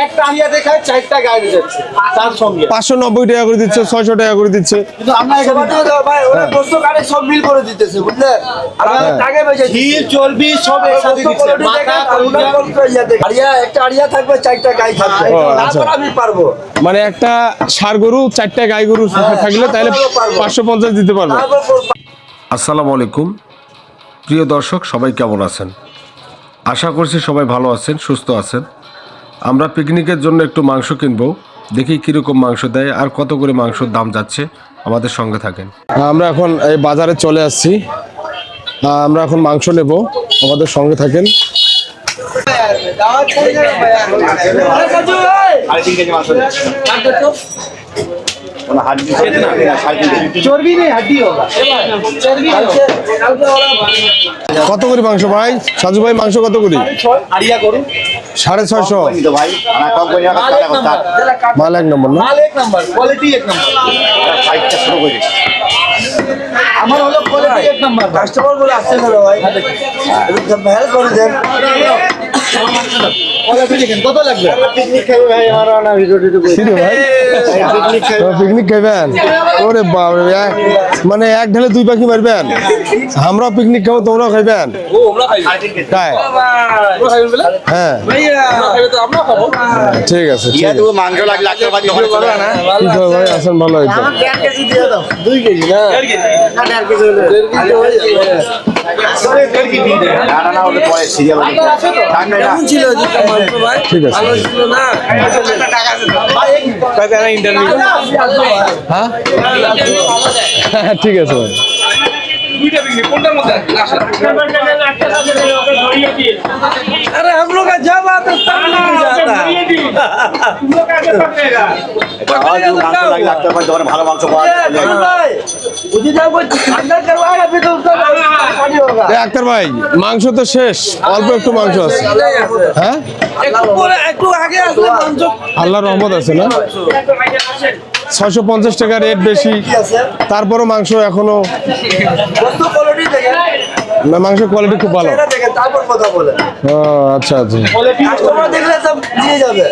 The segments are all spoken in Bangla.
একটা আড়িয়া দেখায় 4টা গাই দিচ্ছে তার সঙ্গে 590 টাকা করে দিচ্ছে, 600 টাকা করে দিচ্ছে। কিন্তু আমরা এখানে ভাই ওরা গোস্ত কাটে সব মিল করে দিতেছে, বুঝলে? আর আমরা টাকা বেচে ঘি চর্বি সব একসাথে দিচ্ছে। মাথা আড়িয়া একটা আড়িয়া থাকবে, 4টা গাই থাকবে, তারপর আমি পারবো। মানে একটা ষাঁড় গরু 4টা গাই গরু থাকলে তাহলে 550 দিতে পারবে। আসসালামু আলাইকুম প্রিয় দর্শক, সবাই কেমন আছেন? আশা করছি সবাই ভালো আছেন, সুস্থ আছেন। আমরা পিকনিকের জন্য একটু মাংস কিনবো, দেখি কীরকম মাংস দেয় আর কত করে মাংসর দাম যাচ্ছে। আমাদের সঙ্গে থাকেন। আমরা এখন এই বাজারে চলে আসছি, আমরা এখন মাংস নেব, আমাদের সঙ্গে থাকেন। কত করে মাংস ভাই? সাজু ভাই মাংস কত করে? 650। মাল এক নম্বর না? আমার হলো কোয়ালিটি এক নাম্বার। কাস্টমার বলে আসছে না ভাই, মেল করে দেন। কত লাগবে? পিকনিক খাবে ভাই, আমার না ভিডিওতে সিধু ভাই পিকনিক খাইবেন? ওরে বাপ রে, মানে এক ঢেলে 2 পাখি মারবেন। আমরাও পিকনিক খাবো, তোমরাও খাইবেন? তাই? হ্যাঁ ঠিক আছে। মাংস লাগলে লাগতে পারি না। কি খবর ভাই, আছেন ভালো? হয়তো 1.5 কেজি দিয়ে দাও। 2 কেজি না? 1.5 কেজি। 1.5 কেজি হলে 1.5 কেজি হয়ে যাবে। 1.5 কেজি দিয়ে না হলে পরে সিরিয়াল আছে তো। কেমন ছিল জিটা মাংস ভাই? ঠিক আছে, ভালো ছিল না? টাকা আছে ভাই, কাকা না ইন্টারভিউ। হ্যাঁ ঠিক আছে ভাই। দুইটা বিক্রি কোনটার মধ্যে আসে? अरे हम लोग का जब आता तब नहीं जाता। तुम लोग कैसे पकड़ेगा? ভালো মাংস পাওয়া যায়। मुझे जब वो अंदर करवाएगा फिर तो उसका पानी होगा। আক্তার ভাই মাংস তো শেষ, অল্প একটু মাংস আছে। হ্যাঁ একটু আগে আসলে মাংস আল্লাহর রহমত আছে না? 650 টাকা রেট বেশি, তারপরও মাংস এখনো বস্তু কোয়ালিটি দেখেন, না, মাংসের কোয়ালিটি খুব ভালো। এটা দেখেন তারপর কথা বলে। ও আচ্ছা আচ্ছা। কাস্টমার দেখলে সব দিয়ে যাবে।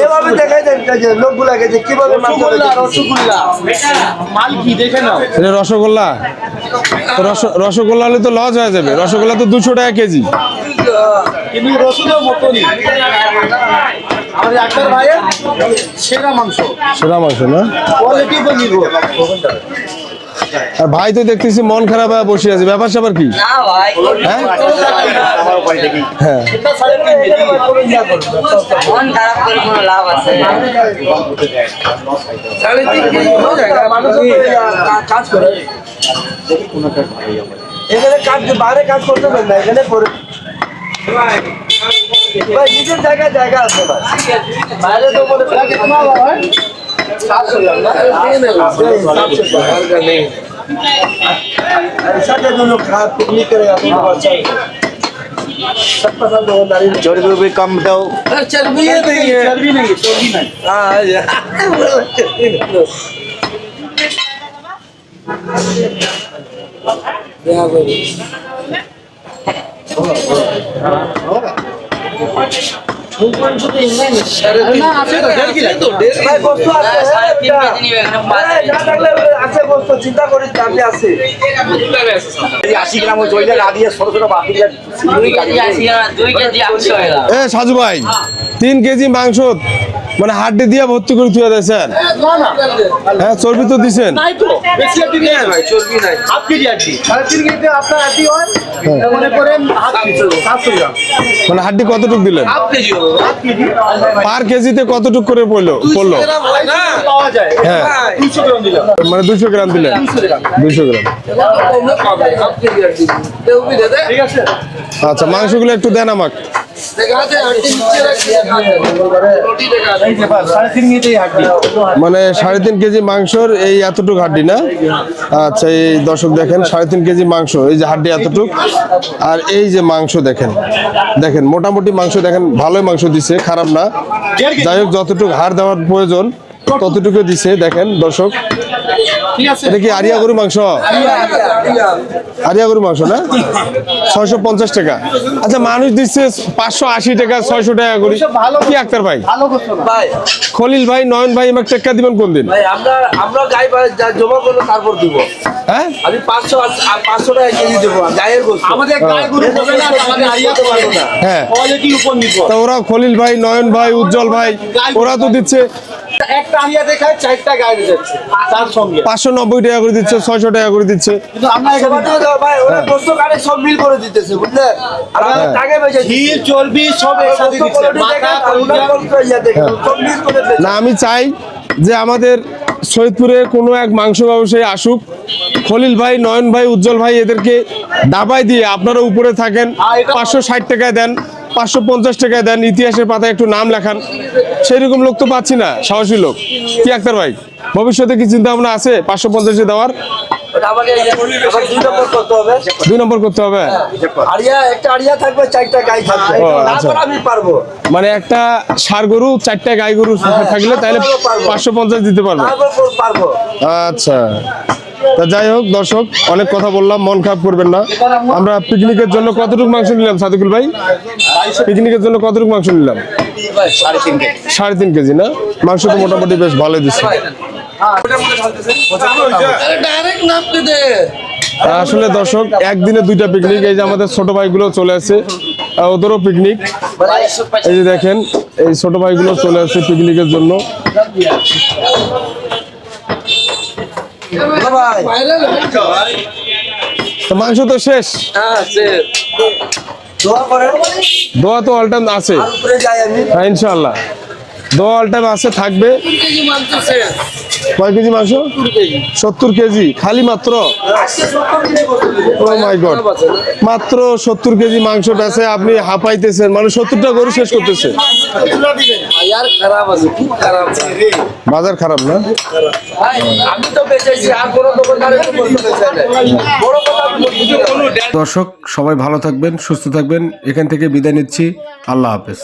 এভাবে দেখাই দেন যে লোকগুলাকে যে কিভাবে রসগোল্লা মাল কি দেখে নাও। এটা রসগোল্লা, তো রসগোল্লা হলে তো লস হয়ে যাবে। রসগোল্লা তো 200 টাকা কেজি। কিন্তু রসুনের মতনই আমাদের ডাক্তার ভাইয়ের সেরা মাংস না? কোয়ালিটি তো নির্ভর। আর ভাই তো দেখতেছি মন খারাপ হয়ে বসে আছে, ব্যাপার স্যাপার কি? হ্যাঁ হ্যাঁ মন খারাপ করে কোনো লাভ আছে? কাজ করে এখানে কাজ, বাইরে কাজ করতে পারেন না, এখানে করে ভাই নিজের জায়গা আছে ভাই, বাইরে তো বলে ऐसा के जो लोग खा पिकनिक करेगा तो अच्छा है। सब पसंद हो नारी चर्बी भी कम दो। चर्बी नहीं है, चर्बी नहीं, चर्बी नहीं। हाँ চিন্তা করি দামে আছে 80 গ্রাম চলে রাধিয়ে ছোট ছোট বাকি 2 কেজি আছে। এ সাজু ভাই 3 কেজি মাংস মানে হাড্ডি দিয়ে ভর্তি করে তুই দিয়েছেন? হ্যাঁ চর্বি তো দিছেন। নাই তো বেশি হাড্ডি নেই ভাই, চর্বি নাই। হাফ কেজি হাড্ডি, 3.5 কেজি আপনার হাড্ডি হয় মনে করেন হাফ কেজি 700 গ্রাম। মানে হাড্ডি কতটুকু দিলেন? হাফ কেজি হবে, হাফ কেজি পার কেজিতে কতটুকু করে পড়লো? গ্রাম হয় না পাওয়া যায়। হ্যাঁ 200 গ্রাম দিলাম, মানে 200 গ্রাম দিলেন। 200 গ্রাম কমে পাবে হাফ কেজি হাড্ডি দেউবি দে ঠিক আছে। আচ্ছা মাংসগুলো একটু দেন আমাকে। দেখাতে হাড্ডি নিচে রাখি রুটি দেখাতে 3.5 কেজি হাড্ডি, মানে 3.5 কেজি মাংসর এই এতটুকু হাড্ডি না? আচ্ছা এই দর্শক দেখেন 3.5 কেজি মাংস, এই যে হাড্ডি এতটুক, আর এই যে মাংস দেখেন, দেখেন মোটামুটি মাংস দেখেন, ভালোই মাংস দিছে, খারাপ না। যাই হোক যতটুকু হাড় দেওয়ার প্রয়োজন কতটুকু দিছে দেখেন দর্শক। এটা কি আরিয়া গরু মাংস? আরিয়া গরু মাংস না? 650 টাকা। আচ্ছা, মানুষ দিচ্ছে 580 টাকা, 600 টাকা করে। কি আক্তার ভাই, ভাই খলিল ভাই, নয়ন ভাই আমাকে টাকা দিবেন কোন দিন? ভাই আমরা গাই জমা করলে তারপর দিব। হ্যাঁ, আমি 500 টাকা কেজি দেবো গায়ের গোশত। আমাদের গায়ে গরু হবে না, আমাদের আরিয়া তো পারবো না। হ্যাঁ, কোয়ালিটির উপর নির্ভর। তা ওরা খলিল ভাই, নয়ন ভাই, উজ্জ্বল ভাই ওরা তো দিচ্ছে একটা আরিয়া দেখায় 4টা গায়ে যাচ্ছে তার সঙ্গে। 590 টাকা করে দিচ্ছে, 600 টাকা করে দিচ্ছে। কিন্তু আমরা এখানে ভাই ওরা গোশত কাটে সব মিল করে দিতেছে বুঝলেন। আর আমরা টাকা বেঁচে ঘিল চর্বি সব একসাথে দিচ্ছে, মাথা কলিজা সব মিল করে দিতেছে। না, আমি চাই যে আমাদের সৈয়দপুরে কোনো এক মাংস ব্যবসায়ী আসুক, খলিল ভাই, নয়ন ভাই, উজ্জ্বল ভাই এদেরকে দাবাই দিয়ে আপনারা উপরে থাকেন, 560 টাকায় দেন, 550 টাকায় দেন, ইতিহাসের পাতায় একটু নাম লেখান। সেইরকম লোক তো পাচ্ছি না, সাহসী লোক। কি আক্তার ভাই, ভবিষ্যতে কি চিন্তা ভাবনা আছে 550-এ দেওয়ার? ওটা আমাকে আবার 2 নম্বর করতে হবে। 2 নম্বর করতে হবে। একটা আড়িয়া থাকবে, 4টা গাই থাকবে। ও, আচ্ছা। তারপর আমি পারবো। মানে একটা ষাঁড় গরু, 4টা গাই গরু থাকলে তাহলে 550 দিতে পারবে। তারপর পারবো। আচ্ছা, তা যাই হোক দর্শক, অনেক কথা বললাম, মন খারাপ করবেন না। আমরা পিকনিকের জন্য কতটুকু মাংস নিলাম সাদিকুল ভাই? পিকনিকের জন্য কতটুকু মাংস নিলাম? 3.5 কেজি না? মাংস তো মোটামুটি বেশ ভালো দিচ্ছে। আসলে দর্শক, একদিনে 2টা পিকনিক। এই যে আমাদের ছোট ভাইগুলো চলে আসছে, ওদেরও পিকনিক। এই যে দেখেন, এই ছোট ভাইগুলো চলে আসছে পিকনিকের জন্য। ভাই তো মাংস তো শেষ, দোয়া করেন, দোয়া তো অল টাইম আছে। আর উপরে যাই আমি। হ্যাঁ, ইনশাআল্লাহ দোয়া অল টাইম আছে, থাকবে। কয় কেজি মাংস? 70 কেজি খালি মাত্র। ও মাই গড, মাত্র 70 কেজি মাংস বেচে আপনি হাঁপাইতেছেন, মানে 70টা গরু শেষ করতেছে। আর খারাপ আছে, খুব খারাপ আছে। বাজার খারাপ না? ভাই, আমি তো বেঁচেছি, আর কোনো দোকানদার একটু বলতে পেরেছে না। বড় কথা আমি বলছি। দর্শক সবাই ভালো থাকবেন, সুস্থ থাকবেন। এখান থেকে বিদায় নিচ্ছি। আল্লাহ হাফেজ।